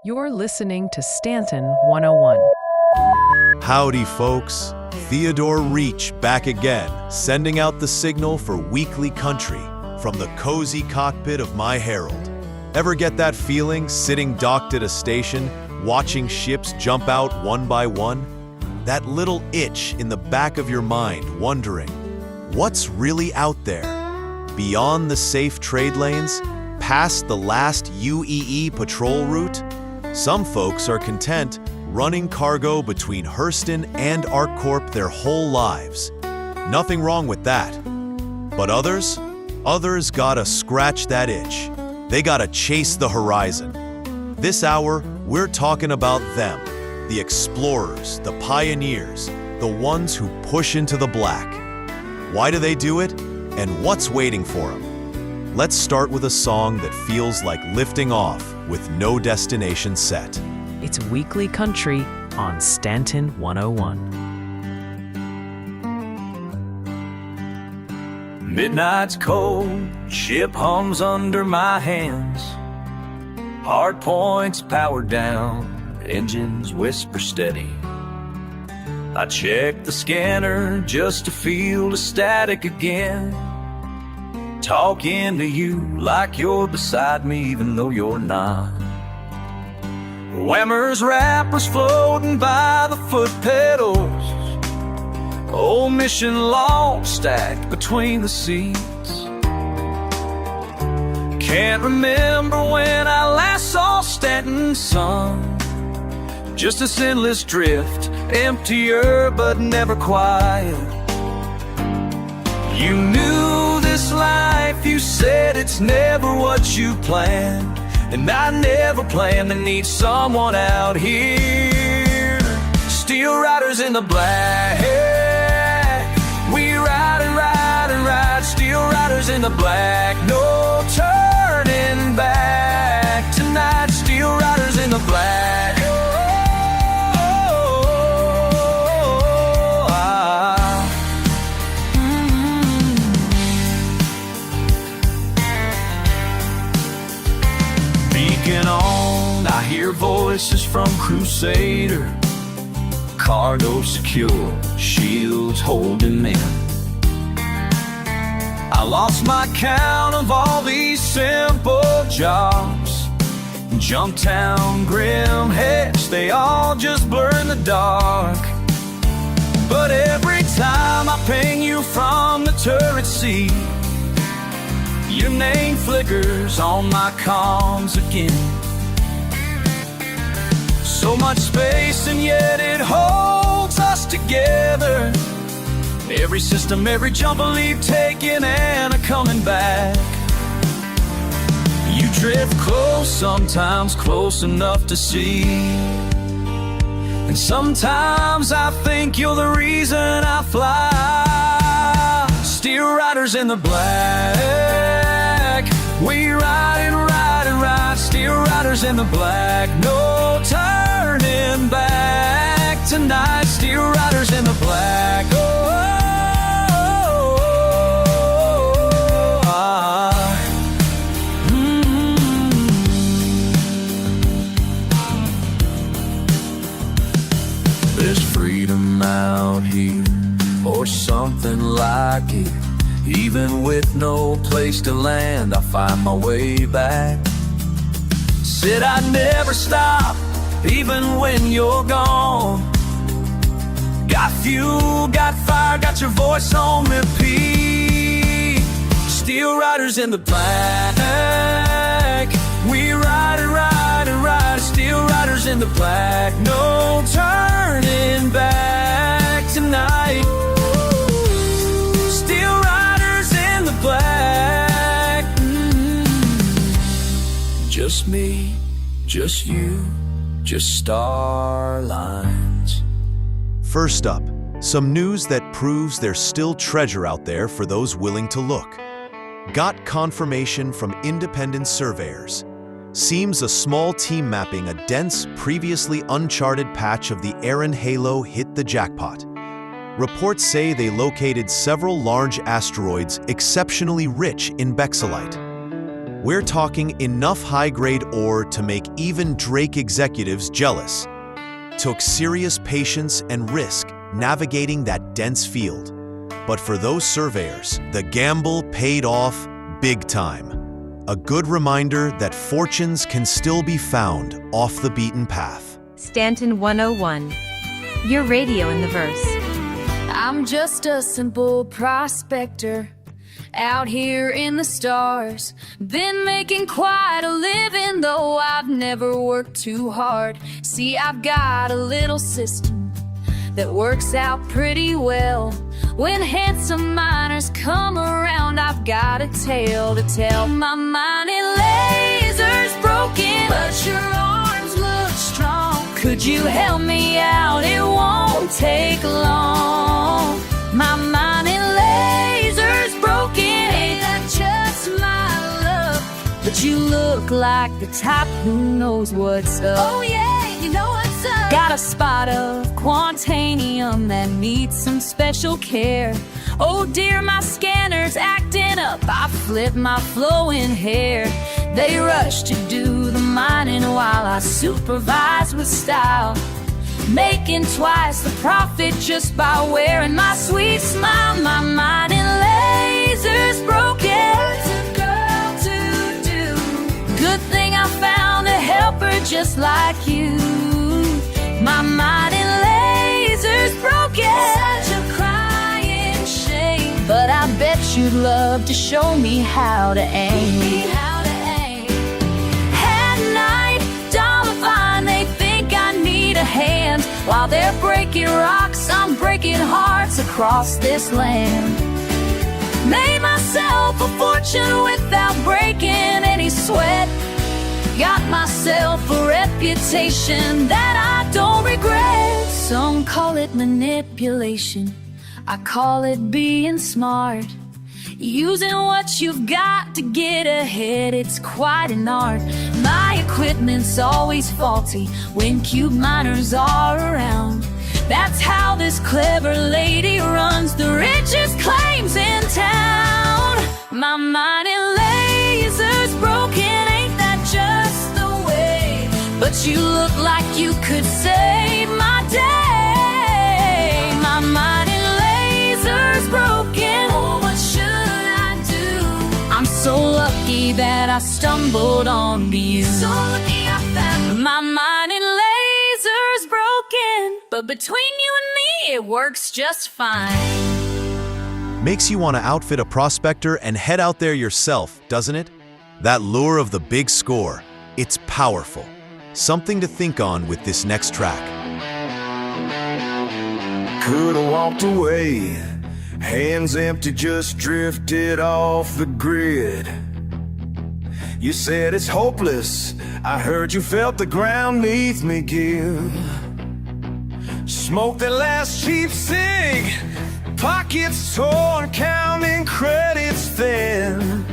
You're listening to Stanton 101. Howdy, folks. Theodore Reech back again, sending out the signal for weekly country from the cozy cockpit of my Herald. Ever get that feeling sitting docked at a station, watching ships jump out one by one? That little itch in the back of your mind wondering, what's really out there? Beyond the safe trade lanes? Past the last UEE patrol route? Some folks are content running cargo between Hurston and ArcCorp their whole lives. Nothing wrong with that. But others gotta scratch that itch. They gotta chase the horizon. This hour, we're talking about them, the explorers, the pioneers, the ones who push into the black. Why do they do it? And what's waiting for them? Let's start with a song that feels like lifting off with no destination set. It's Weekly Country on Stanton 101. Midnight's cold, ship hums under my hands. Hard points powered down, engines whisper steady. I check the scanner just to feel the static again. Talking to you like you're beside me even though you're not. Whammers, rappers floating by the foot pedals. Old mission log stacked between the seats. Can't remember when I last saw Stanton's sun. Just this endless drift, emptier but never quiet. You knew this life, you said it's never what you planned. And I never planned to need someone out here. Steel riders in the black, we ride and ride and ride. Steel riders in the black, no turning back tonight. Steel riders in the black. On, I hear voices from Crusader. Cargo secure, shields holding men. I lost my count of all these simple jobs. Junktown, Grim, Hex, they all just blur in the dark. But every time I ping you from the turret seat, your name flickers on my comms again. So much space and yet it holds us together. Every system, every jump, a leap taken and a coming back. You drift close, sometimes close enough to see. And sometimes I think you're the reason I fly. Steel riders in the black, we ride and ride and ride. Steel riders in the black, no turning back tonight. Steel riders in the black, There's freedom out here, or something like it. Even with no place to land, I find my way back. Said I'd never stop, even when you're gone. Got fuel, got fire, got your voice on repeat. Steel riders in the black, we ride and ride and ride. Steel riders in the black, no turning back tonight. Steel riders in the black, Just me, just you, just star lines. First up, some news that proves there's still treasure out there for those willing to look. Got confirmation from independent surveyors. Seems a small team mapping a dense, previously uncharted patch of the Aaron Halo hit the jackpot. Reports say they located several large asteroids exceptionally rich in bexelite. We're talking enough high-grade ore to make even Drake executives jealous. Took serious patience and risk navigating that dense field. But for those surveyors, the gamble paid off big time. A good reminder that fortunes can still be found off the beaten path. Stanton 101. Your radio in the verse. I'm just a simple prospector out here in the stars. Been making quite a living, though I've never worked too hard. See, I've got a little system that works out pretty well. When handsome miners come around, I've got a tale to tell. My mining laser's broken, but your arms look strong. Could you help me out? It won't take long. My mining laser's broken, ain't that just my luck? But you look like the type who knows what's up. Oh yeah, you know what's up. Got a spot of quantanium that needs some special care. Oh dear, my scanner's acting up. I flip my flowing hair. They rush to do the mining while I supervise with style, making twice the profit just by wearing my sweet smile. My mining laser's broken. What's a girl to do? Good thing I found a helper just like you. My mining laser's broken. Such a crying shame, but I bet you'd love to show me how to aim. At night, dollar fine, they think I need a hand. While they're breaking rocks, I'm breaking hearts across this land. Made myself a fortune without breaking any sweat. Got myself a reputation that I don't regret. Some call it manipulation, I call it being smart. Using what you've got to get ahead, it's quite an art. My equipment's always faulty when cube miners are around. That's how this clever lady runs the richest claims in town. My mining laser's broken, ain't that just the way? But you look like you could save my day. My mining laser's broken, oh, what should I do? I'm so lucky that I stumbled onto you. So lucky I found my mining laser's broken, but between you and me, it works just fine. Makes you want to outfit a prospector and head out there yourself, doesn't it? That lure of the big score, it's powerful. Something to think on with this next track. Could've walked away, hands empty, just drifted off the grid. You said it's hopeless, I heard you felt the ground beneath me give. Smoked that last cheap cig, pockets torn, counting credits thin.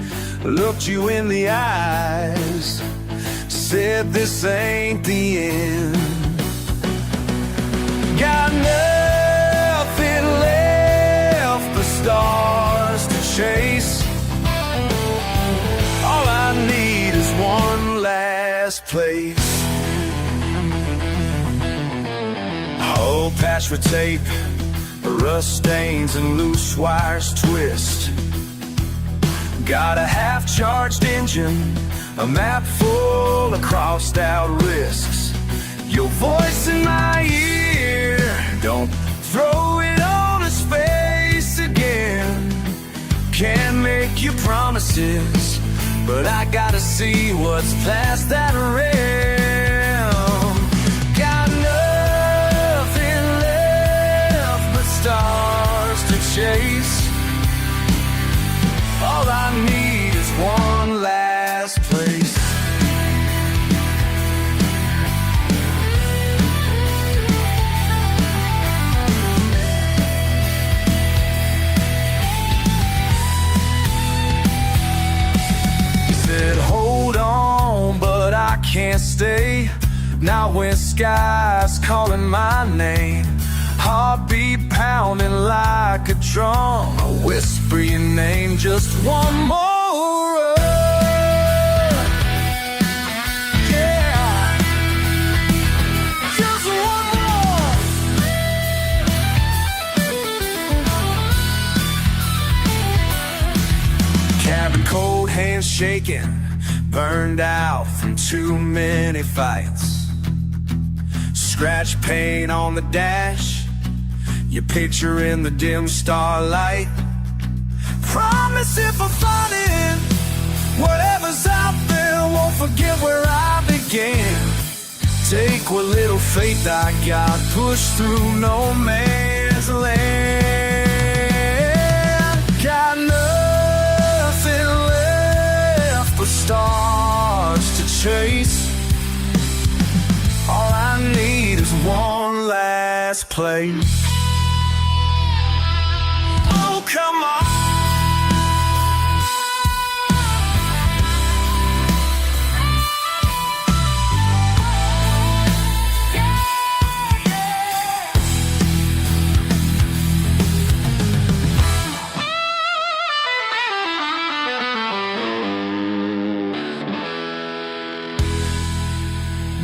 Looked you in the eyes, said this ain't the end. Got nothing left, the stars to chase. All I need is one last place. Old patch for tape, rust stains and loose wires twist. Got a half-charged engine, a map full of crossed-out risks. Your voice in my ear, don't throw it on his face again. Can't make you promises, but I gotta see what's past that rim. Got nothing left but stars to chase. All I need is one last place. He said, hold on, but I can't stay. Now when sky's calling my name, heartbeat pounding like a drum, I whisper your name, just one more run. Burned out from too many fights. Scratch paint on the dash, your picture in the dim starlight. Promise if I find it, whatever's out there, won't forget where I began. Take what little faith I got, push through no man's land. Got nothing left but stars to chase. All I need is one last play. Oh, come on.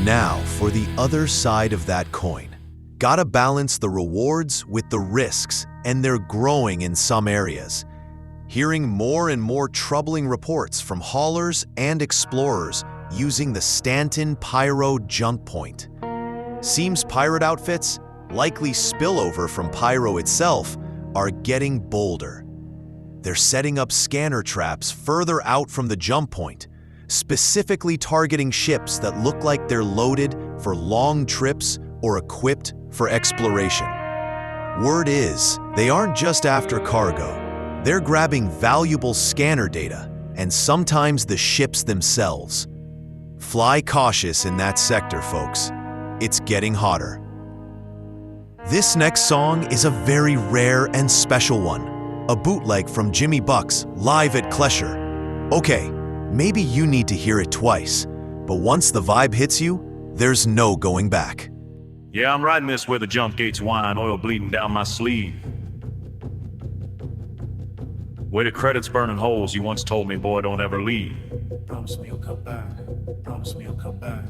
Now, for the other side of that coin. Gotta balance the rewards with the risks, and they're growing in some areas. Hearing more and more troubling reports from haulers and explorers using the Stanton Pyro junk point. Seems pirate outfits, likely spillover from Pyro itself, are getting bolder. They're setting up scanner traps further out from the jump point, specifically targeting ships that look like they're loaded for long trips or equipped for exploration. Word is, they aren't just after cargo. They're grabbing valuable scanner data, and sometimes the ships themselves. Fly cautious in that sector, folks. It's getting hotter. This next song is a very rare and special one, a bootleg from Jimmy Bucks live at Klesher. Okay, maybe you need to hear it twice, but once the vibe hits you, there's no going back. Yeah, I'm riding this where the jump gates whine, oil bleeding down my sleeve. Where the credits burning holes, you once told me, boy, don't ever leave. Promise me you'll come back. Promise me you'll come back.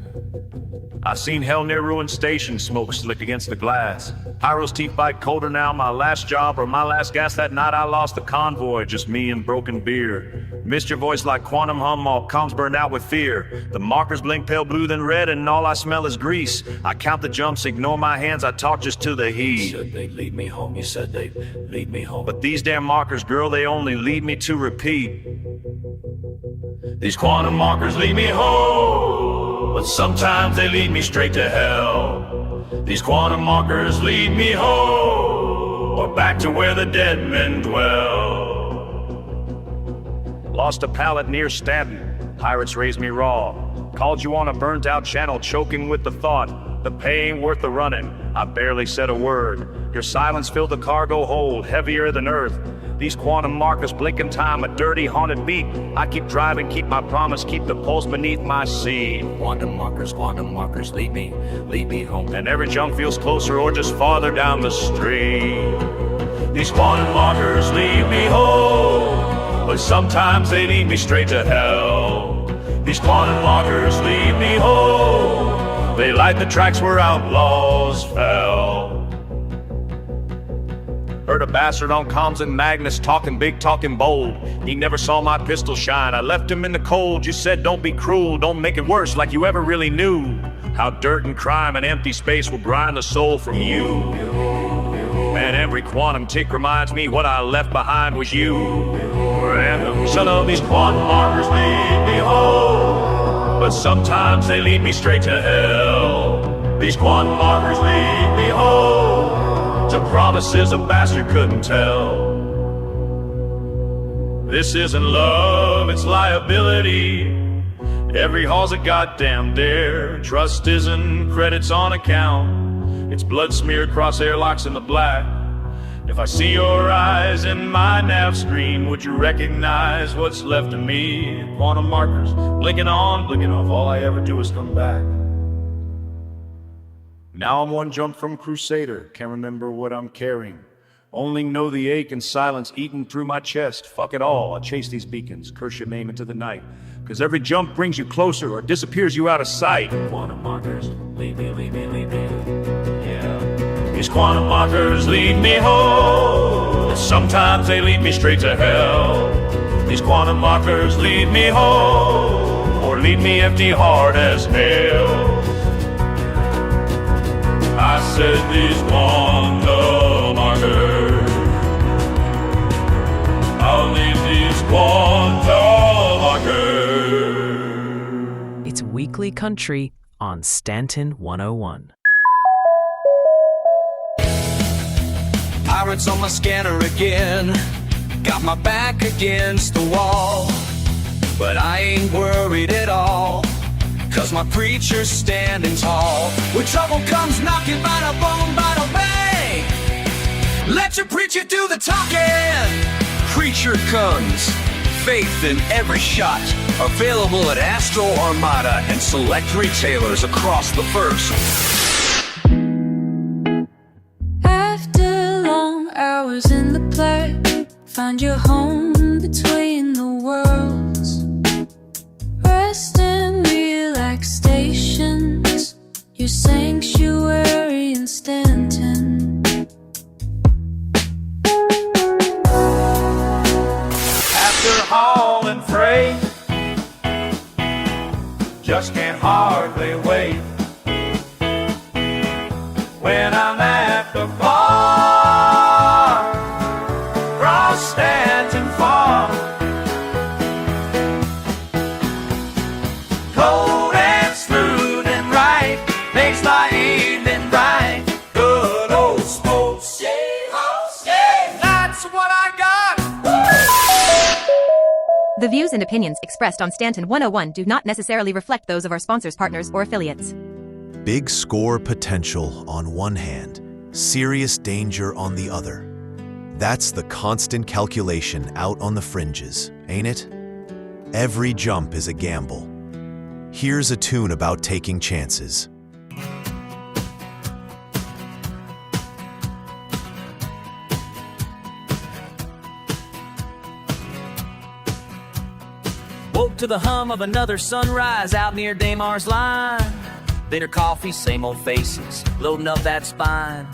I seen hell near ruined station, smoke slick against the glass. Pyro's teeth bite colder now, my last job or my last gas that night I lost the convoy, just me and broken beer. Missed your voice like quantum hum, all comms burned out with fear. The markers blink pale blue then red and all I smell is grease. I count the jumps, ignore my hands, I talk just to the heat. You said they'd lead me home, you said they'd lead me home. But these damn markers, girl, they only lead me to repeat. These quantum markers lead me home, but sometimes they lead me straight to hell. These quantum markers lead me home, or back to where the dead men dwell. Lost a pallet near Stanton, pirates raised me raw. Called you on a burnt out channel, choking with the thought, the pay ain't worth the running. I barely said a word. Your silence filled the cargo hold, heavier than earth. These quantum markers blinking time, a dirty haunted beat. I keep driving, keep my promise, keep the pulse beneath my seat. Quantum markers, lead me home. And every jump feels closer or just farther down the street. These quantum markers lead me home, but sometimes they lead me straight to hell. These quantum markers lead me home, they light the tracks where outlaws fell. Heard a bastard on comms and Magnus talking big, talking bold. He never saw my pistol shine, I left him in the cold. You said don't be cruel, don't make it worse like you ever really knew how dirt and crime and empty space will grind the soul from you. And every quantum tick reminds me what I left behind was you. And some of these quantum markers lead me home, but sometimes they lead me straight to hell. These quantum markers lead me home to promises a bastard couldn't tell. This isn't love, it's liability. Every hall's a goddamn dare. Trust isn't credits on account, it's blood smeared cross airlocks in the black. If I see your eyes in my nav screen, would you recognize what's left of me? Quantum markers, blinking on, blinking off, all I ever do is come back. Now I'm one jump from Crusader, can't remember what I'm carrying. Only know the ache and silence eating through my chest. Fuck it all, I chase these beacons, curse your name into the night. Cause every jump brings you closer or disappears you out of sight. Quantum markers, lead me, yeah. These quantum markers lead me home, sometimes they lead me straight to hell. These quantum markers lead me home, or or leave me empty hard as hell. I said these quantum markers, I'll leave these quantum markers. It's Weekly Country on Stanton 101. Pirates on my scanner again, got my back against the wall. But I ain't worried at all, 'cause my preacher's standing tall. When trouble comes knocking, bada boom, bada bang, let your preacher do the talking. Preacher guns, faith in every shot. Available at Astro Armada and select retailers across the first. After long hours in the play, find your home between the worlds. Rest and relaxations, your sanctuary in Stanton. After hauling freight, just can't hardly wait. When I'm at the bar, cross Stanton Farm, cold and smooth and right, makes my evening bright. Good old sports, that's what I got. The views and opinions expressed on Stanton 101 do not necessarily reflect those of our sponsors, partners, or affiliates. Big score potential on one hand, serious danger on the other. That's the constant calculation out on the fringes, ain't it? Every jump is a gamble. Here's a tune about taking chances. Woke to the hum of another sunrise out near Damar's line. Bitter coffee, same old faces, loading up that spine.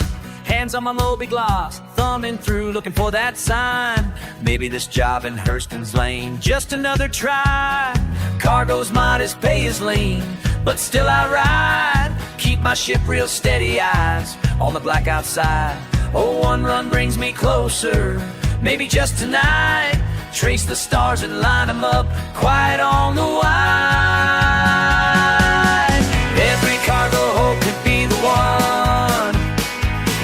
Hands on my Moby gloss, thumbing through, looking for that sign. Maybe this job in Hurston's Lane, just another try. Cargo's modest, pay is lean, but still I ride. Keep my ship real steady, eyes on the black outside. Oh, one run brings me closer, maybe just tonight. Trace the stars and line them up, quiet on the wide. Every cargo hold could be the one.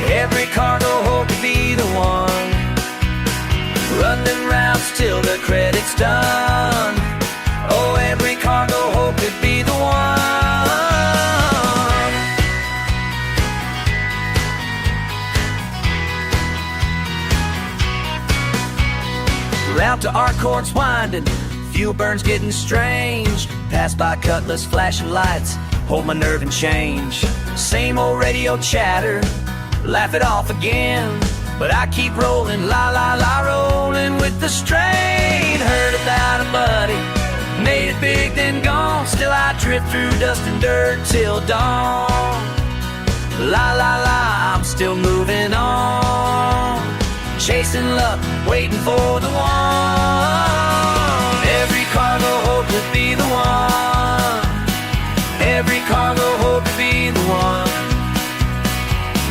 Every cargo hold could be the one. Run them routes till the credit's done. Oh, every cargo hold could be the one. Out to Arcourt's winding, fuel burns getting strange. Pass by Cutlass, flashing lights, hold my nerve and change. Same old radio chatter, laugh it off again. But I keep rolling, la la la, rolling with the strain. Heard about a buddy, made it big then gone. Still I drift through dust and dirt till dawn. La la la, I'm still moving on. Chasing luck, waiting for the one. Every cargo hold could be the one. Every cargo hold could be the one.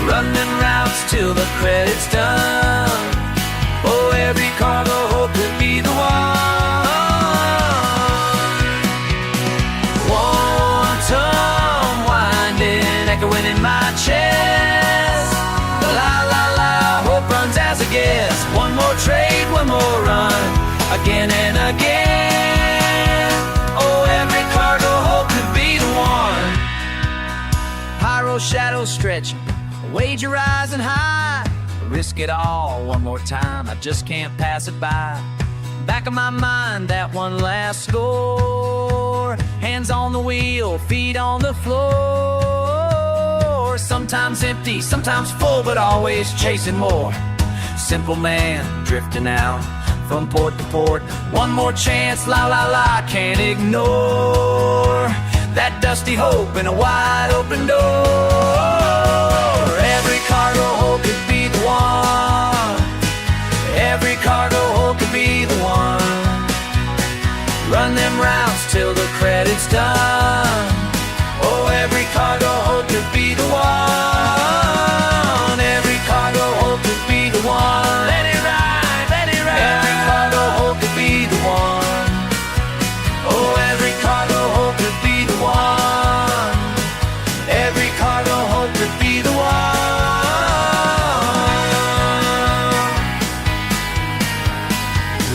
Run them routes till the credit's done. Oh, every cargo hold could be the one. One tongue winding, echoing in my chest. La la la, hope runs as a guess. One more trade, one more run, again and again. Oh, every cargo hold could be the one. Pyro shadow stretching, wager rising high. Risk it all one more time, I just can't pass it by. Back of my mind, that one last score. Hands on the wheel, feet on the floor. Sometimes empty, sometimes full, but always chasing more. Simple man, drifting out from port to port. One more chance, la la la, can't ignore that dusty hope in a wide open door. Every cargo hold could be the one. Every cargo hold could be the one. Run them routes till the credit that it's done. Oh, every cargo hold could be the one. Every cargo hold could be the one. Let it ride, let it ride. Every cargo hold could be the one. Oh, every cargo hold could be the one. Every cargo hold could be the one.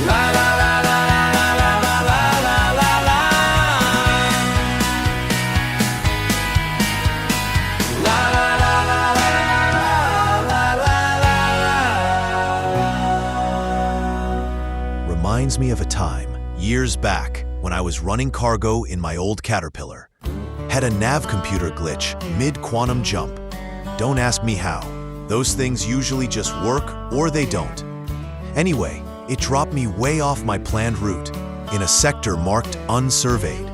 La la la la la la la la la la la. La la la la la la la la la. Reminds me of a time, years back, when I was running cargo in my old Caterpillar. Had a nav computer glitch mid-quantum jump. Don't ask me how. Those things usually just work or they don't. Anyway, it dropped me way off my planned route, in a sector marked unsurveyed.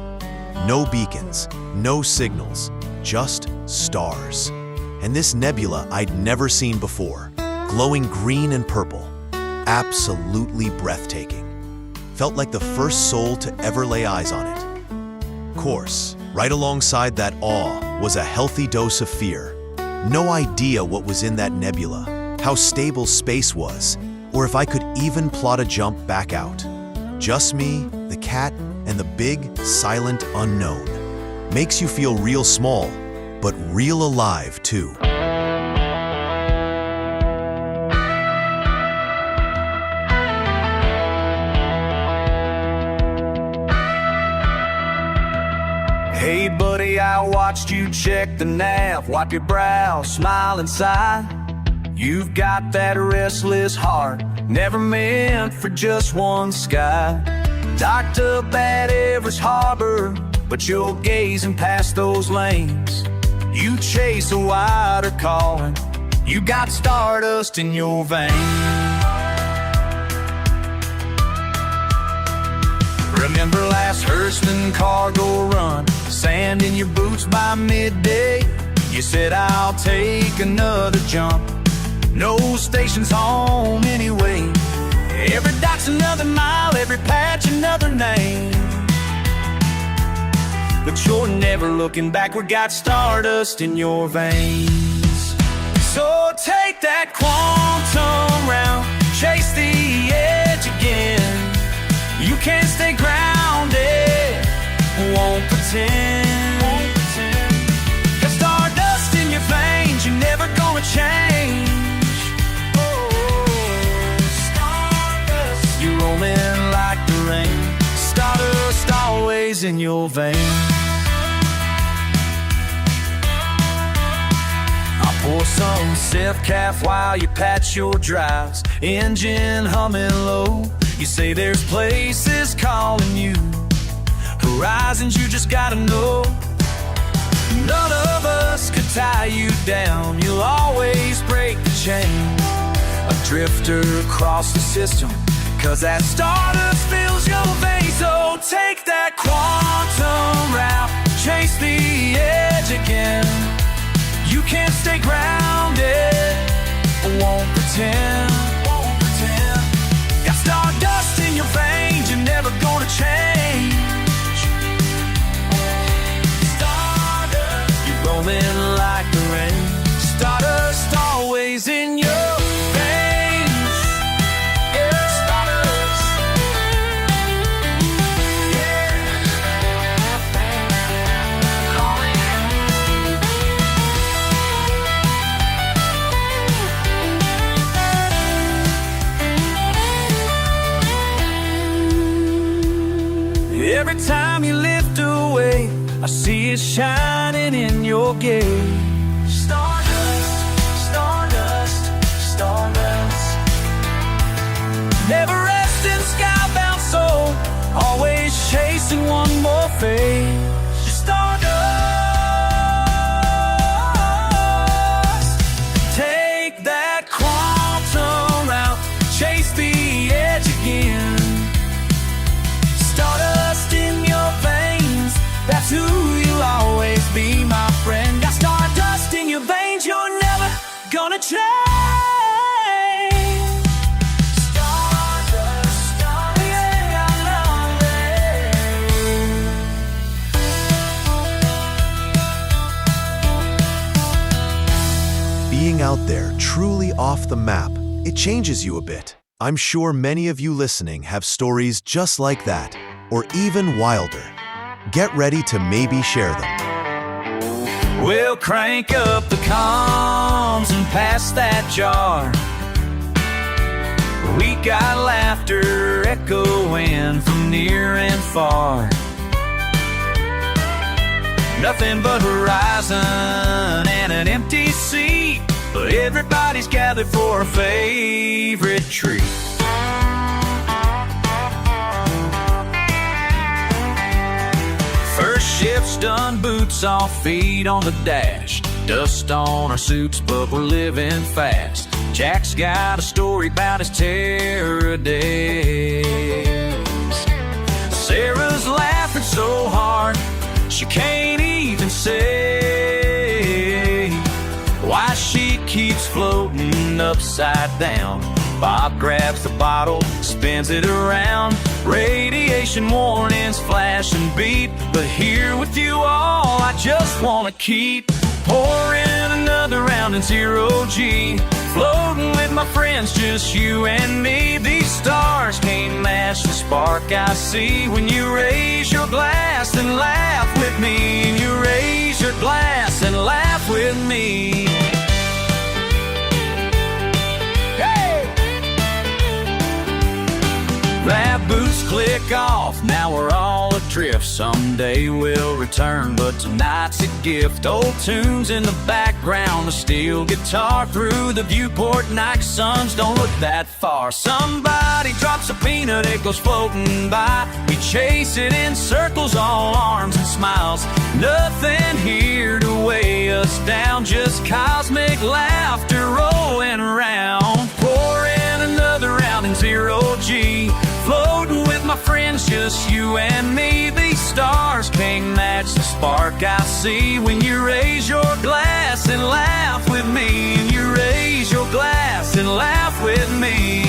No beacons, no signals, just stars. And this nebula I'd never seen before, glowing green and purple. Absolutely breathtaking. Felt like the first soul to ever lay eyes on it. Course, right alongside that awe was a healthy dose of fear. No idea what was in that nebula, how stable space was, or if I could even plot a jump back out. Just me, the cat, and the big, silent unknown. Makes you feel real small, but real alive too. Hey buddy, I watched you check the nav. Wipe your brow, smile inside. You've got that restless heart, never meant for just one sky. Docked up at Everest Harbor, but you're gazing past those lanes. You chase a wider calling, you got stardust in your veins. Remember last Hurston cargo run, sand in your boots by midday. You said I'll take another jump, no station's home anyway. Every dot's another mile, every patch another name. But you're never looking backward, got stardust in your veins. So take that quantum round, chase the edge again. You can't stay grounded, won't pretend. Got stardust in your veins, you're never gonna change. Stardust, you're rolling like the rain. Stardust always in your veins. I pour some Sif-Caf while you patch your drives, engine humming low. You say there's places calling you, horizons you just gotta know. None of us could tie you down, you'll always break the chain. A drifter across the system, cause that stardust fills your veins. So take that quantum route, chase the edge again. You can't stay grounded, won't pretend. Got stardust in your veins, you're never gonna change. Stardust, you're rolling like the rain. Stardust always in your veins. Yeah, stardust. Yeah. Calling. Every time you lift away, I see it shining in your gaze. Stardust, stardust, stardust. Never resting, skybound soul, always chasing one more phase. Stardust. Take that quantum route, chase the edge again. Stardust in your veins, that's who you'll always be, my friend. Got stardust in your veins, you're never gonna change. Stardust, stardust, yeah, I love it. out there truly off the map, it changes you a bit. I'm sure many of you listening have stories just like that, or even wilder. Get ready to maybe share them. We'll crank up the comms and pass that jar. We got laughter echoing from near and far. Nothing but horizon and an empty seat, but everybody's gathered for a favorite treat. First shift's done, boots off, feet on the dash. Dust on our suits, but we're living fast. Jack's got a story about his terror days. Sarah's laughing so hard she can't even say why she keeps floating upside down. Bob grabs the bottle, spins it around. Radiation warnings flash and beep, but here with you all, I just wanna keep pouring another round in zero-G. Floating with my friends, just you and me. These stars can't match the spark I see when you raise your glass and laugh with me. And you raise your glass and laugh with me. Lab boots click off, now we're all adrift. Someday we'll return, but tonight's a gift. Old tunes in the background, a steel guitar through the viewport. Nike suns don't look that far. Somebody drops a peanut, it goes floating by. We chase it in circles, all arms and smiles. Nothing here to weigh us down, just cosmic laughter rolling around. Pouring another round in zero-G. Floating with my friends, just you and me. These stars can't match the spark I see when you raise your glass and laugh with me. And you raise your glass and laugh with me.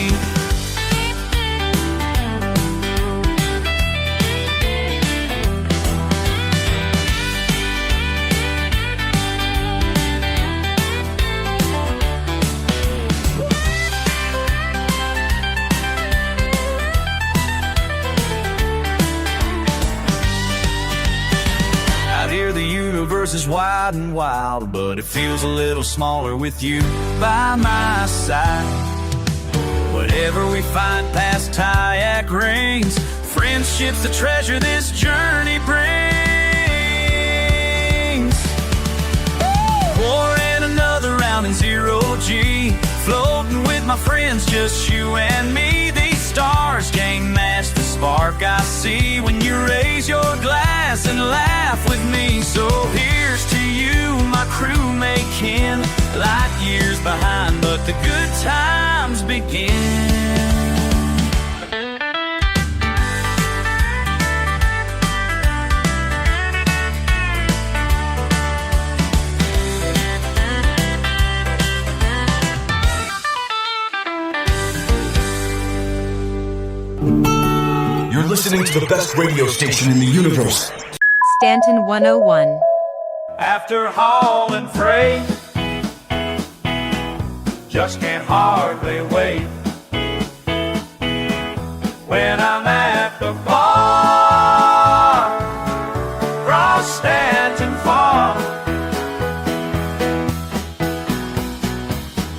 The universe is wide and wild, but it feels a little smaller with you by my side. Whatever we find past kayak rings, friendship's the treasure this journey brings. Pouring another round in zero-G. Floating with my friends, just you and me. These stars can't match the spark I see when you raise your glass and laugh with me. So here's to you, my crewmate kin. Light years behind, but the good times begin. You're listening to the best radio station in the universe. Stanton 101. After hauling freight, just can't hardly wait. When I'm at the bar, cross Stanton Farm,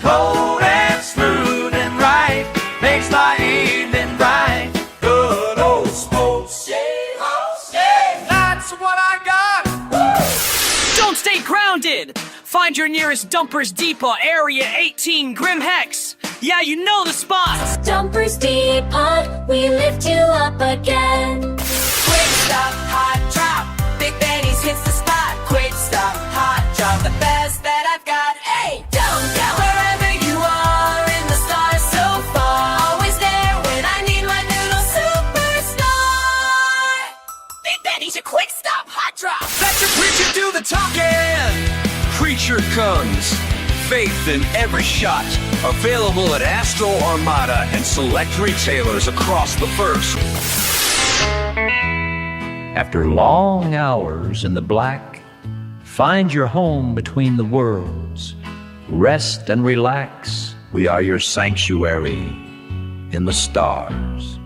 cold and smooth and right, makes my evening bright. Good old sports, that's what I got. Don't stay grounded! Find your nearest Dumpers Depot, Area 18, Grim Hex. Yeah, you know the spot! Dumpers Depot, we lift you up again. Quick stop, hot drop. Big Benny's hits the spot. Quick stop, hot drop. The best that I've got. Hey, don't go wherever you are in the stars so far. Always there when I need my noodle superstar. Big Benny's your quick stop, hot drop. Let your preacher do the talking. Preacher comes. Faith in every shot. Available at Astro Armada and select retailers across the first. After long hours in the black, find your home between the worlds. Rest and relax. We are your sanctuary in the stars.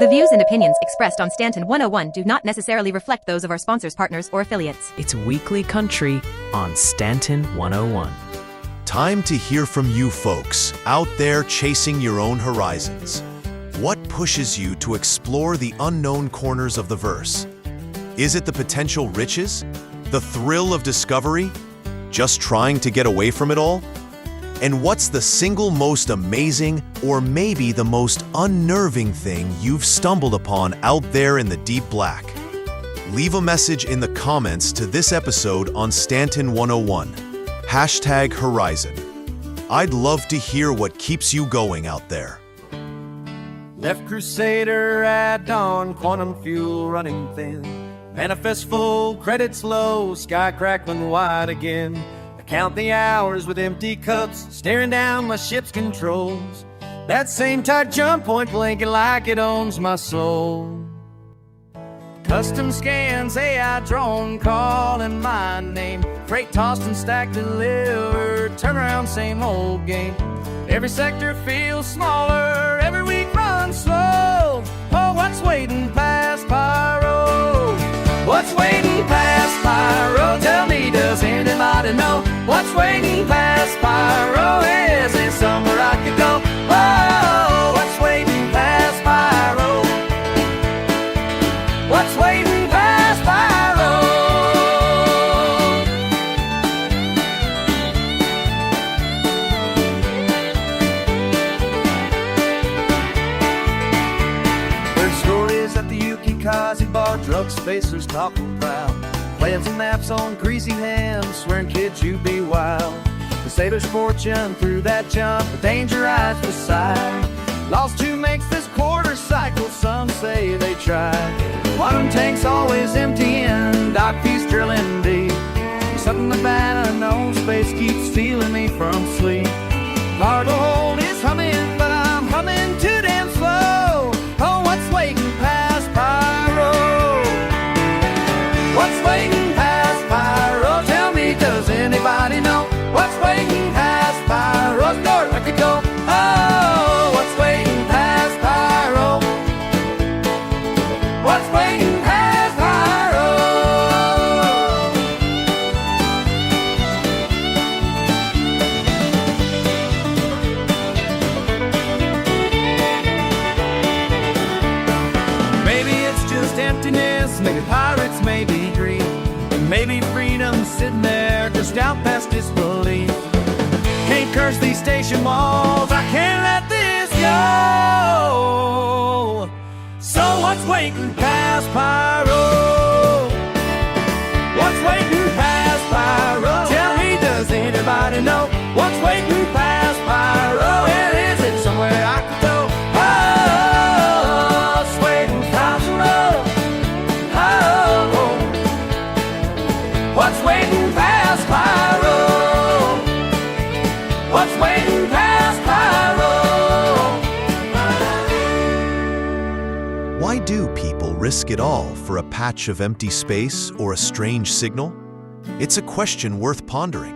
The views and opinions expressed on Stanton 101 do not necessarily reflect those of our sponsors, partners, or affiliates. It's Weekly Country on Stanton 101. Time to hear from you folks out there chasing your own horizons. What pushes you to explore the unknown corners of the verse? Is it the potential riches? The thrill of discovery? Just trying to get away from it all? And what's the single most amazing or maybe the most unnerving thing you've stumbled upon out there in the deep black? Leave a message in the comments to this episode on Stanton 101. #Horizon. I'd love to hear what keeps you going out there. Left Crusader at dawn, quantum fuel running thin. Manifest full, credits low, sky crackling wide again. Count the hours with empty cups, staring down my ship's controls. That same tight jump point blinking like it owns my soul. Custom scans, AI drone calling my name. Freight tossed and stacked, delivered, turn around, same old game. Every sector feels smaller, every week runs slow. Oh, what's waiting past Pyro? What's waiting past Pyro? Tell me, does anybody know? What's waiting past Pyro? Is it somewhere I could go? Oh, what's waiting past Pyro? What's waiting past Pyro? Heard stories at the Yukikaze bar, drug spacers talking proud. Plans and maps on greasy hands, swearing kids you be wild. The sailor's fortune through that jump, with danger eyes beside. Lost who makes this quarter cycle, some say they tried. Quantum tanks always emptying, dock piece drilling deep. Something about unknown space keeps stealing me from sleep. Cargo hold is humming, but I'm humming too damn slow. Oh, what's waiting past Pyro? What's waiting past Pyro? Tell me, does anybody know? What's waiting past Pyro's door? I could go. Oh, what's waiting past Pyro? What's waiting past Pyro? Maybe it's just emptiness, maybe pirates, maybe greed. Maybe freedom's sitting there just out past disbelief. Can't curse these station walls, I can't let this go. So what's waiting past Pyro? What's waiting past Pyro? Tell me, does anybody know? What's waiting past Pyro? And is it somewhere I could go? Oh, it's waiting past Pyro. Oh, what's waiting past Pyro? What's waiting past Pyro? Why do people risk it all for a patch of empty space or a strange signal? It's a question worth pondering.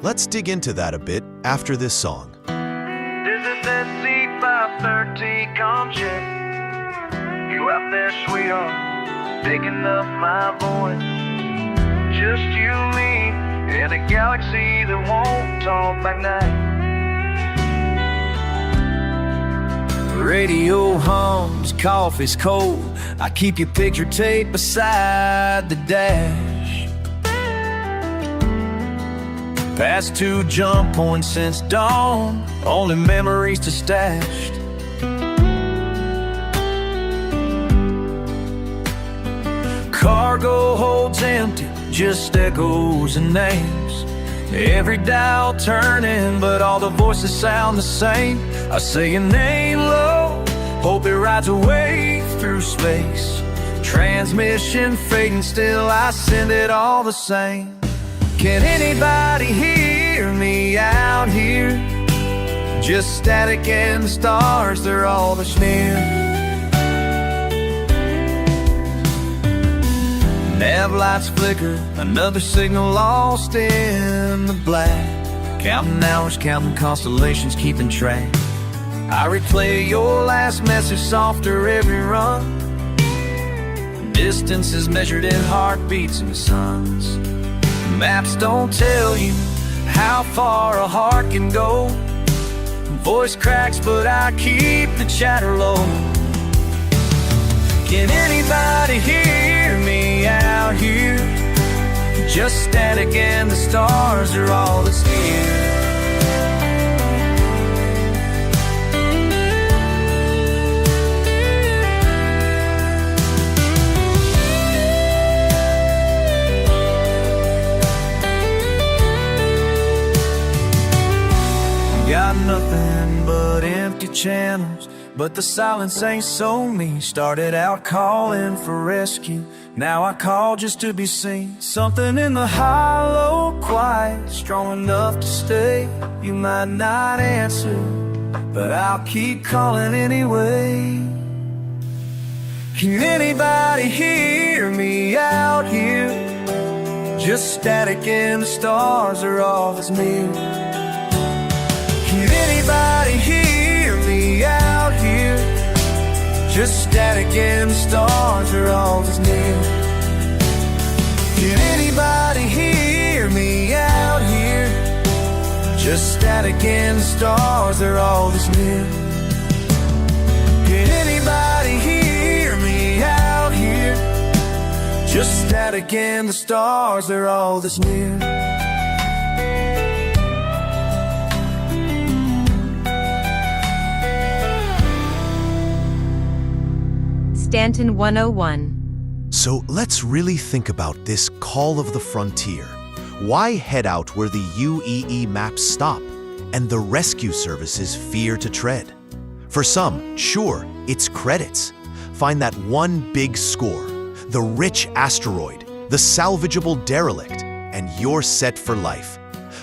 Let's dig into that a bit after this song. This is that C530, come check. You out there, sweetheart, picking up my voice. Just you and me in a galaxy that won't talk back night. Radio hums, coffee's cold. I keep your picture tape beside the dash. Past 2 jump points since dawn, only memories to stashed. Cargo holds empty, just echoes and names. Every dial turning, but all the voices sound the same. I say your name low, hope it rides away through space. Transmission fading, still I send it all the same. Can anybody hear me out here? Just static and the stars, they're all that's near. Nav lights flicker, another signal lost in the black. Counting hours, counting constellations, keeping track. I replay your last message softer every run. Distance is measured in heartbeats and suns. Maps don't tell you how far a heart can go. Voice cracks, but I keep the chatter low. Can anybody hear me out here? Just static and the stars are all that's near. Got nothing but empty channels, but the silence ain't so me. Started out calling for rescue, now I call just to be seen. Something in the hollow quiet, strong enough to stay. You might not answer, but I'll keep calling anyway. Can anybody hear me out here? Just static and the stars are all that's near. Can anybody hear me out here? Just static and the stars are all that's near. Can anybody hear me out here? Just static and the stars are all that's near. Can anybody hear me out here? Just static and the stars are all that's near. Stanton 101. So let's really think about this call of the frontier. Why head out where the UEE maps stop and the rescue services fear to tread? For some, sure, it's credits. Find that one big score, the Reech asteroid, the salvageable derelict, and you're set for life.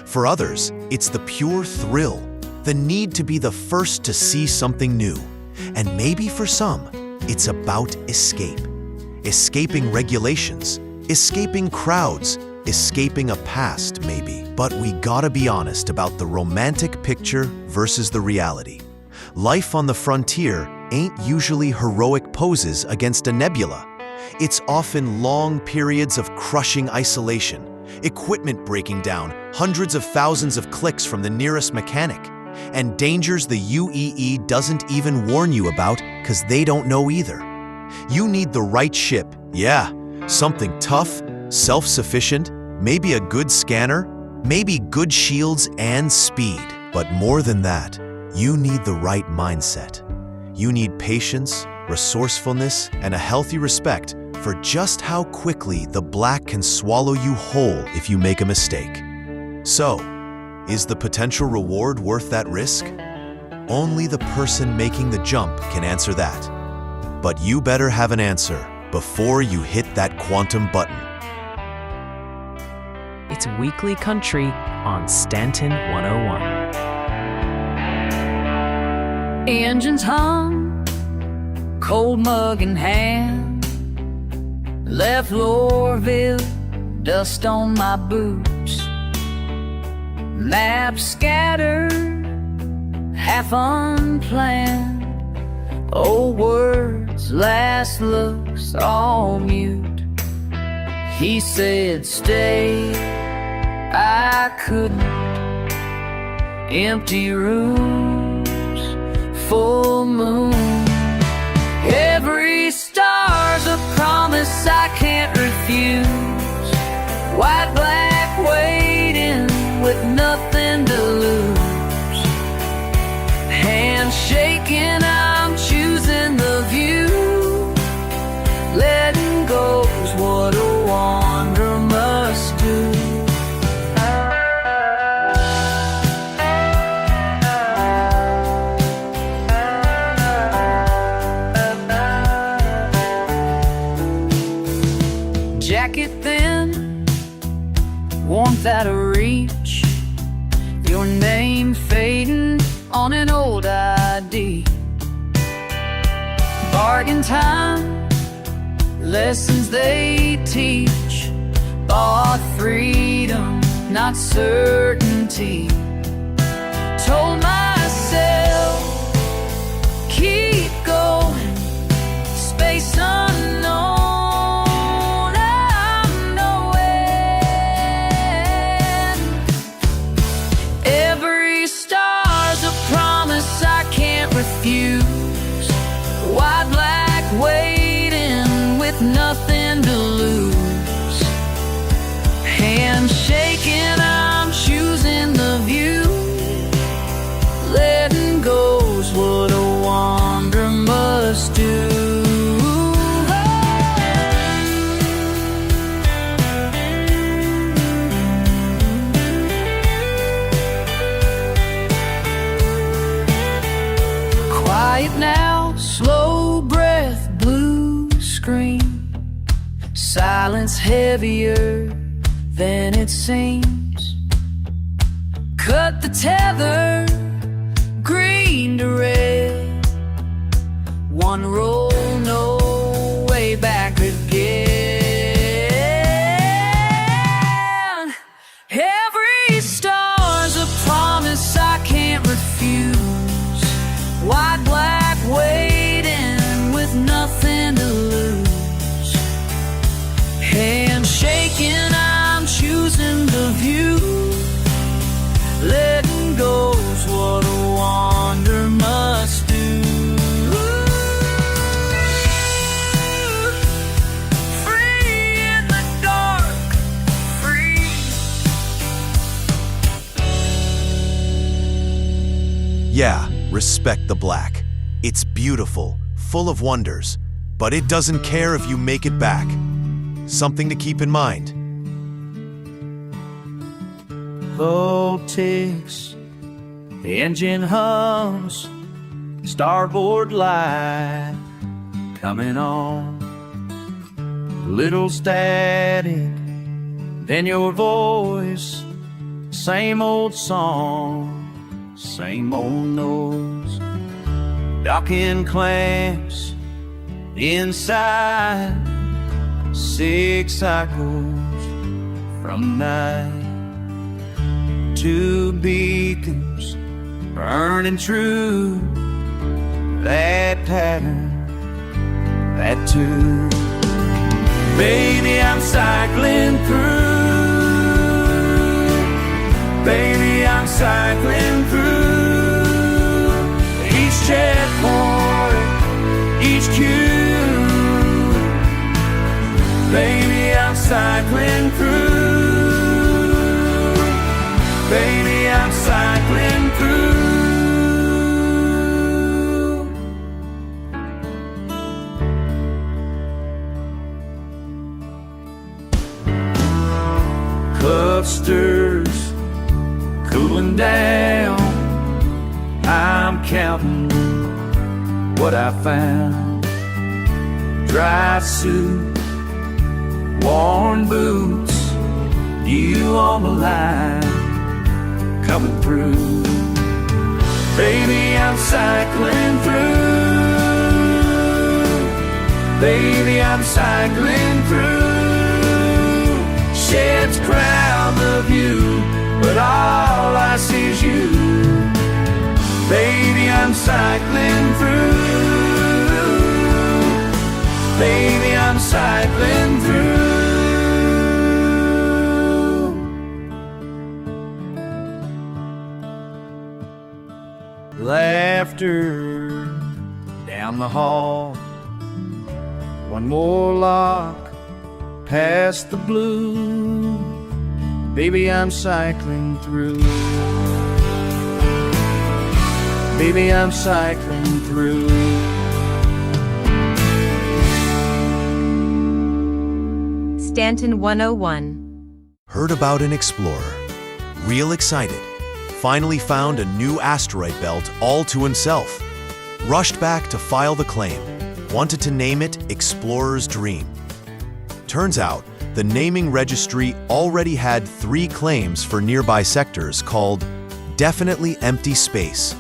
For others, it's the pure thrill, the need to be the first to see something new. And maybe for some, it's about escape. Escaping regulations, escaping crowds, escaping a past, maybe. But we gotta be honest about the romantic picture versus the reality. Life on the frontier ain't usually heroic poses against a nebula. It's often long periods of crushing isolation, equipment breaking down, hundreds of thousands of clicks from the nearest mechanic, and dangers the UEE doesn't even warn you about because they don't know either. You need the right ship, yeah, something tough, self-sufficient, maybe a good scanner, maybe good shields and speed. But more than that, you need the right mindset. You need patience, resourcefulness, and a healthy respect for just how quickly the black can swallow you whole if you make a mistake. So, is the potential reward worth that risk? Only the person making the jump can answer that. But you better have an answer before you hit that quantum button. It's Weekly Country on Stanton 101. Engines hum, cold mug in hand. Left Lorville, dust on my boots. Maps scattered, half unplanned. Old words, last looks, all mute. He said stay, I couldn't. Empty rooms, full moon. Every star's a promise I can't refuse. White, black, waiting with nothing to lose. Hands shaking, I'm choosing the view. Letting go's what a wanderer must do. Jacket thin, warmth out of reach. Your name fading on an old ID. Bargain time, lessons they teach bought freedom, not certainty. Told myself, keep going, space unknown, I'm nowhere. Every star's a promise I can't refuse. White, black, waiting with nothing to lose. Hand shaking, I'm choosing the view. Letting go's what a wanderer must do. Quiet now, slow breath, blue screen. Silence heavier than it seems. Cut the tether, green to red. One roll, no way back again. Every star's a promise I can't refuse. White, black, waiting with nothing to lose. Hand shaking, I'm choosing the view. Letting go's what a wanderer must do. Free in the dark, free. Yeah, respect the black. It's beautiful, full of wonders, but it doesn't care if you make it back. Something to keep in mind. Clock ticks, the engine hums, starboard light coming on. Little static, then your voice. Same old song, same old nose. Docking clamps inside, 6 cycles from night. 2 beacons burning true. That pattern, that tune. Baby, I'm cycling through. Baby, I'm cycling through. Each checkpoint, each cue. Baby, I'm cycling through. Baby, I'm cycling through. Clusters cooling down. I'm counting what I found. Dry suit, worn boots, you on the line. Coming through. Baby, I'm cycling through. Baby, I'm cycling through. Sheds crowd the view, but all I see is you. Baby, I'm cycling through. Baby, I'm cycling through. Laughter down the hall. One more lock past the blue. Baby, I'm cycling through. Baby, I'm cycling through. Stanton 101. Heard about an explorer. Real excited. Finally found a new asteroid belt all to himself. Rushed back to file the claim. Wanted to name it Explorer's Dream. Turns out, the naming registry already had 3 claims for nearby sectors called Definitely Empty Space,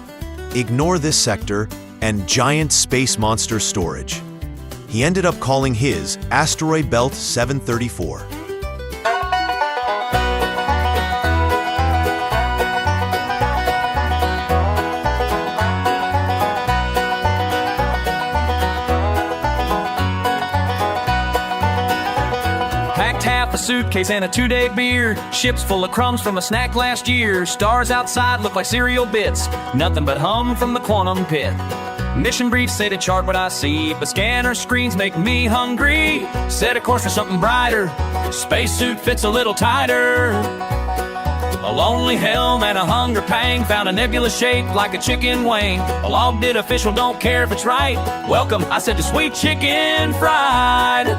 Ignore This Sector, and Giant Space Monster Storage. he ended up calling his Asteroid Belt 734. A suitcase and a 2-day beer. Ships full of crumbs from a snack last year. Stars outside look like cereal bits. Nothing but hum from the quantum pit. Mission briefs say to chart what I see, but scanner screens make me hungry. Set a course for something brighter. Spacesuit fits a little tighter. A lonely helm and a hunger pang. Found a nebula shaped like a chicken wing. A log did official, don't care if it's right. Welcome, I said, to sweet chicken fried.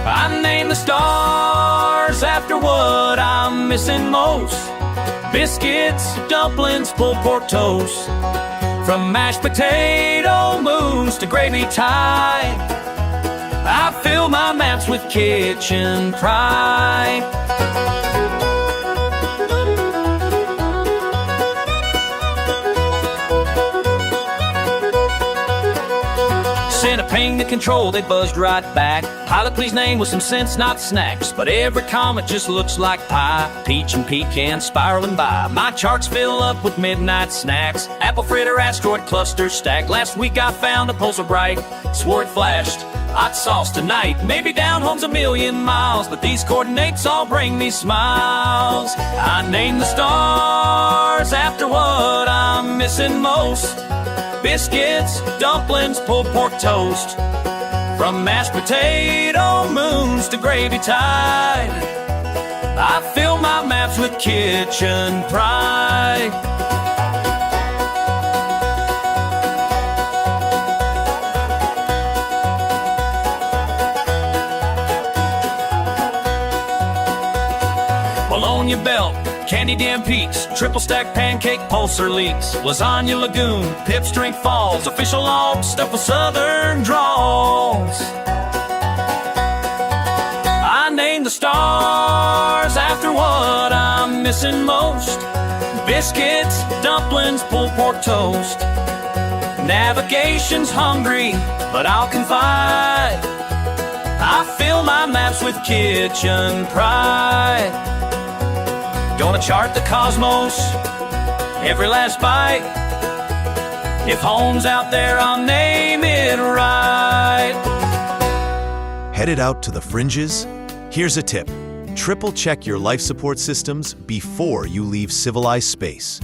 I named the stars after what I'm missing most. Biscuits, dumplings, pulled pork toast. From mashed potato moons to gravy tide, I fill my maps with kitchen pride. Sent a ping to control, they buzzed right back. Pilot, please name with some sense, not snacks. But every comet just looks like pie. Peach and pecan spiraling by. My charts fill up with midnight snacks. Apple fritter, asteroid cluster stack. Last week I found a pulsar bright. Swore it flashed. Hot sauce tonight. Maybe down home's a million miles, but these coordinates all bring me smiles. I named the stars after what I'm missing most. Biscuits, dumplings, pulled pork toast. From mashed potato moons to gravy tide, I fill my maps with kitchen pride. Bologna belt, candy damn peaks, triple stack pancake pulsar leaks, lasagna lagoon, pip string falls, official log stuff with southern draws. I named the stars after what I'm missing most. Biscuits, dumplings, pulled pork toast. Navigation's hungry, but I'll confide. I fill my maps with kitchen pride. Gonna chart the cosmos, every last bite. If home's out there, I'll name it right. Headed out to the fringes? Here's a tip. Triple check your life support systems before you leave civilized space.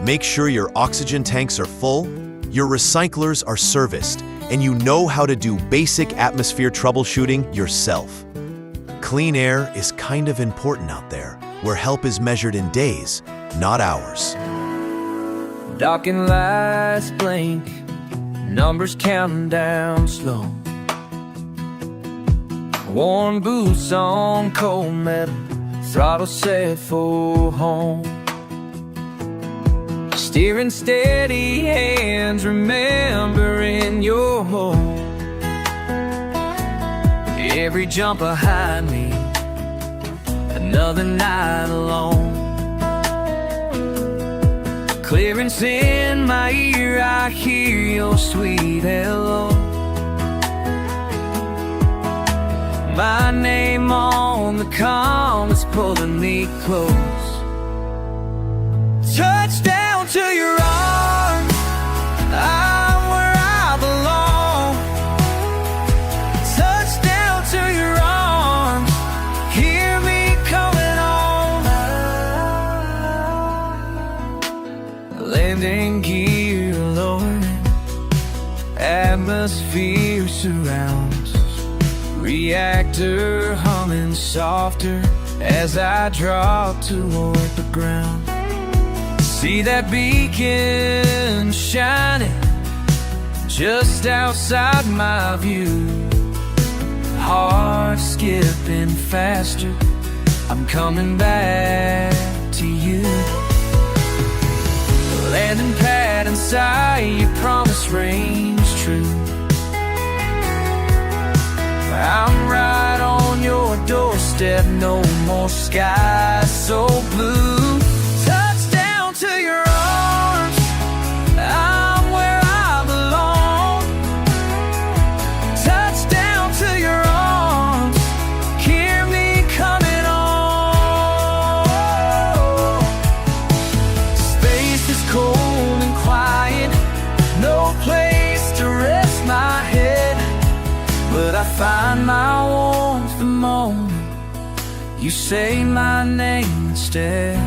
Make sure your oxygen tanks are full, your recyclers are serviced, and you know how to do basic atmosphere troubleshooting yourself. Clean air is kind of important out there, where help is measured in days, not hours. Docking lights blink, numbers counting down slow. Worn boots on cold metal, throttle set for home. Steering steady hands, remembering your home. Every jump behind me, another night alone. Clearance in my ear, I hear your sweet hello. My name on the comm is pulling me close. Touchdown to your arms, I'm where I belong. Touchdown to your arms, hear me coming on. Landing gear lowering, atmosphere surrounds. Reactor humming softer as I drop toward the ground. See that beacon shining just outside my view. Heart skipping faster, I'm coming back to you. Landing pad inside, your promise rings true. I'm right on your doorstep, no more skies so blue. Touchdown to your arms, I'm where I belong. Touchdown find my warmth the moment you say my name instead.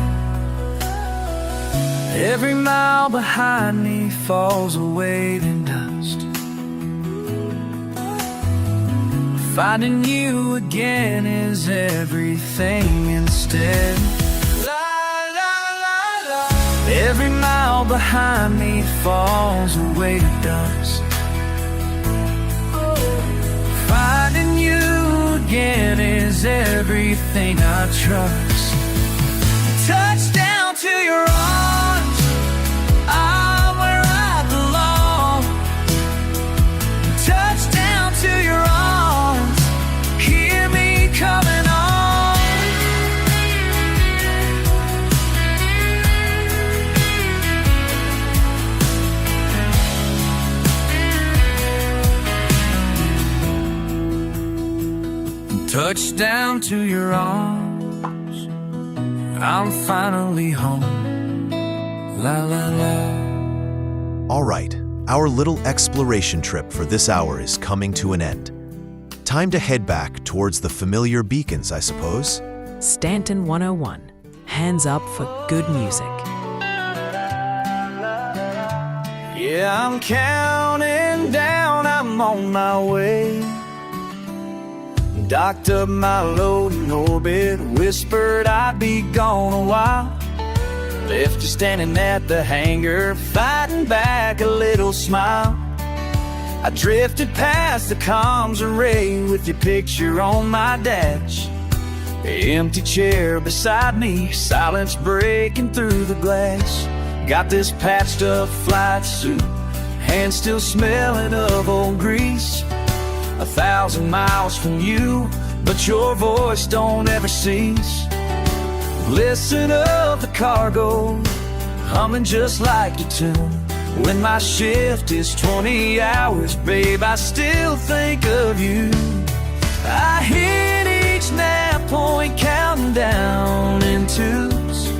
Every mile behind me falls away in dust. Finding you again is everything instead. Every mile behind me falls away to dust. Finding you again is everything I trust. Touchdown to your arms, I'm where I belong. Touchdown to your arms, hear me coming on. Touchdown to your arms, I'm finally home. La la la. All right, our little exploration trip for this hour is coming to an end. Time to head back towards the familiar beacons, I suppose. Stanton 101. Hands up for good music. Yeah, I'm counting down, I'm on my way. Docked up my load in orbit, whispered I'd be gone a while. Left you standing at the hangar, fighting back a little smile. I drifted past the comms array with your picture on my dash. Empty chair beside me, silence breaking through the glass. Got this patched up flight suit, hands still smelling of old grease. 1,000 miles from you, but your voice don't ever cease. Listen of the cargo, humming just like a tune. When my shift is 20 hours, babe, I still think of you. I hit each nav point, counting down in twos.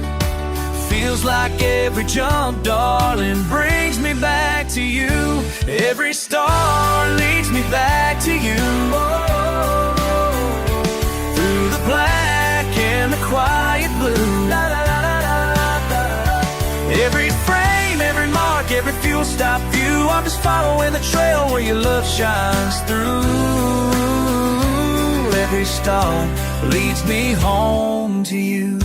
Feels like every jump, darling, brings me back to you. Every star leads me back to you. Oh, through the black and the quiet blue. La, la, la, la, la, la. Every frame, every mark, every fuel stop view, I'm just following the trail where your love shines through. Every star leads me home to you.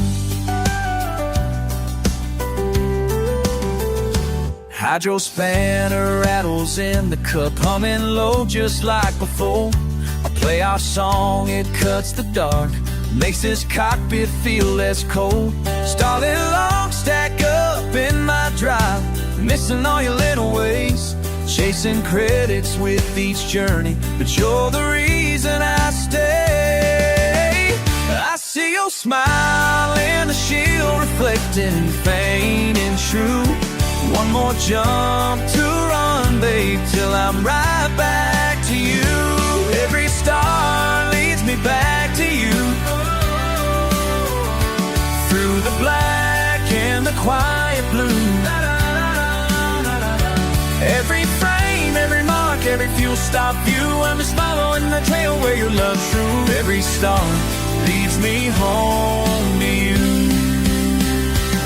Hydro spanner rattles in the cup, humming low just like before. I play our song, it cuts the dark, makes this cockpit feel less cold. Starlit long stack up in my drive, missing all your little ways, chasing credits with each journey, but you're the reason I stay. I see your smile in the shield, reflecting faint and true. One more jump to run, babe, till I'm right back to you. Every star leads me back to you. Through the black and the quiet blue. Every frame, every mark, every fuel stop view, I'm just following the trail where your love's true. Every star leads me home to you.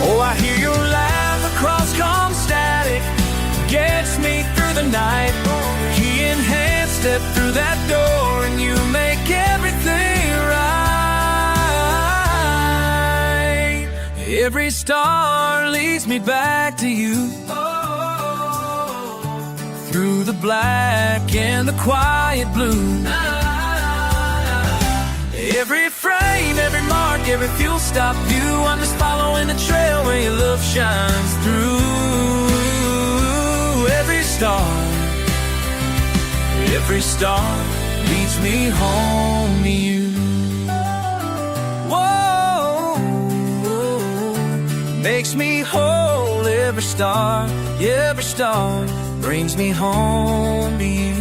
Oh, I hear your laugh across comm static, gets me through the night. Key in hand, step through that door, and you make everything right. Every star leads me back to you. Through the black and the quiet blue. Every frame, every mark, every fuel stop view, I'm just following the trail where your love shines through. Every star leads me home to you. Whoa, makes me whole. Every star brings me home to you.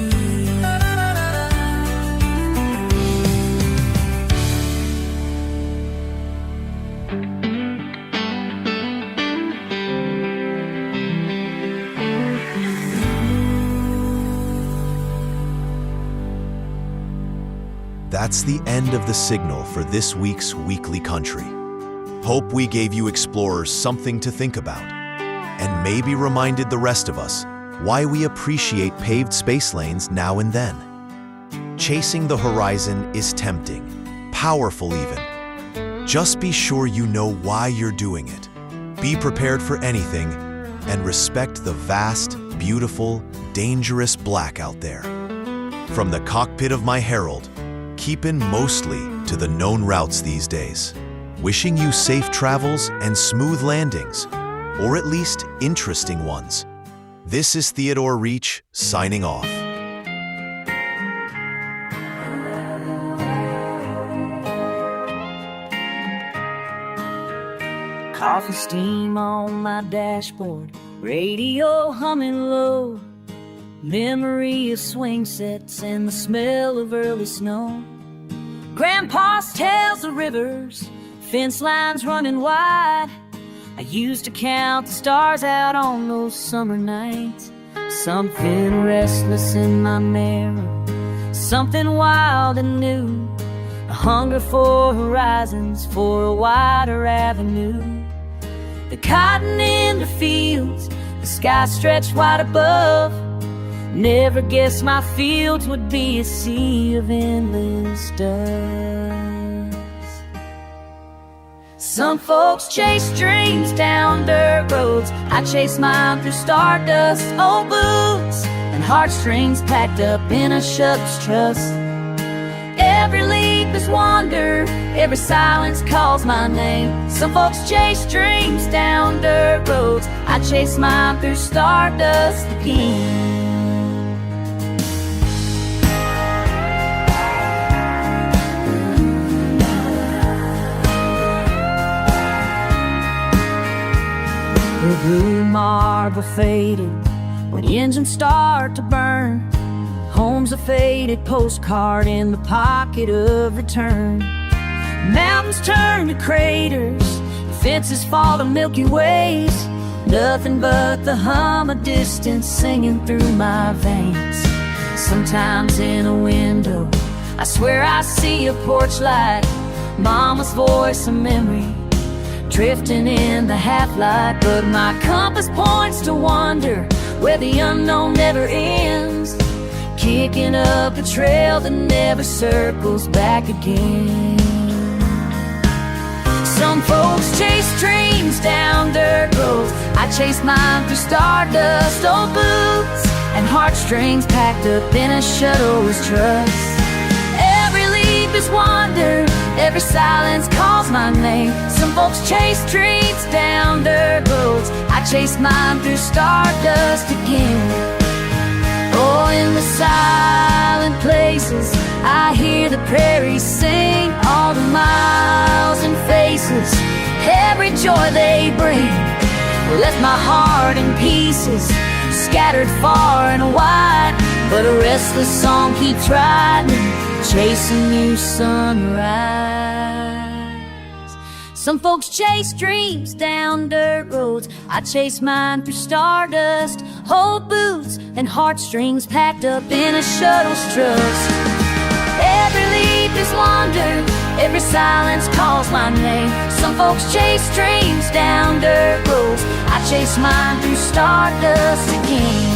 that's the end of the signal for this week's Weekly Country. Hope we gave you explorers something to think about, and maybe reminded the rest of us why we appreciate paved space lanes now and then. Chasing the horizon is tempting, powerful even. Just be sure you know why you're doing it. Be prepared for anything, and respect the vast, beautiful, dangerous black out there. From the cockpit of my Herald, keeping mostly to the known routes these days. Wishing you safe travels and smooth landings, or at least interesting ones. This is Theodore Reech signing off. Coffee steam on my dashboard, radio humming low. Memory of swing sets and the smell of early snow. Grandpa's tales of rivers, fence lines running wide. I used to count the stars out on those summer nights. Something restless in my marrow, something wild and new. A hunger for horizons, for a wider avenue. The cotton in the fields, the sky stretched wide above. Never guessed my fields would be a sea of endless dust. Some folks chase dreams down dirt roads. I chase mine through stardust, old boots, and heartstrings packed up in a shuck's trust. Every leap is wonder, every silence calls my name. Some folks chase dreams down dirt roads. I chase mine through stardust again. The blue marble faded when engines start to burn. Home's a faded postcard in the pocket of return. Mountains turn to craters, fences fall to Milky Ways. Nothing but the hum of distance singing through my veins. Sometimes in a window, I swear I see a porch light. Mama's voice, a memory, drifting in the half-light. But my compass points to wonder where the unknown never ends, kicking up a trail that never circles back again. Some folks chase dreams down dirt roads. I chase mine through stardust, old boots, and heartstrings packed up in a shuttle's trust. Every leap is wonder, every silence calls my name. Some folks chase dreams down dirt roads. I chase mine through stardust again. Oh, in the silent places, I hear the prairies sing. All the miles and faces, every joy they bring, left my heart in pieces, scattered far and wide. But a restless song keeps riding, chasing new sunrise. Some folks chase dreams down dirt roads. I chase mine through stardust, old boots, and heartstrings packed up in a shuttle's trust. Every leap is wonder, every silence calls my name. Some folks chase dreams down dirt roads. I chase mine through stardust again.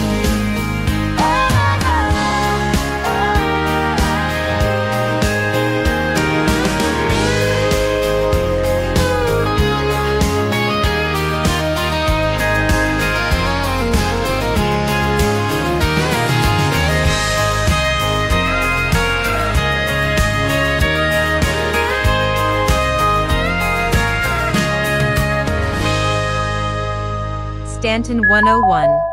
Stanton 101.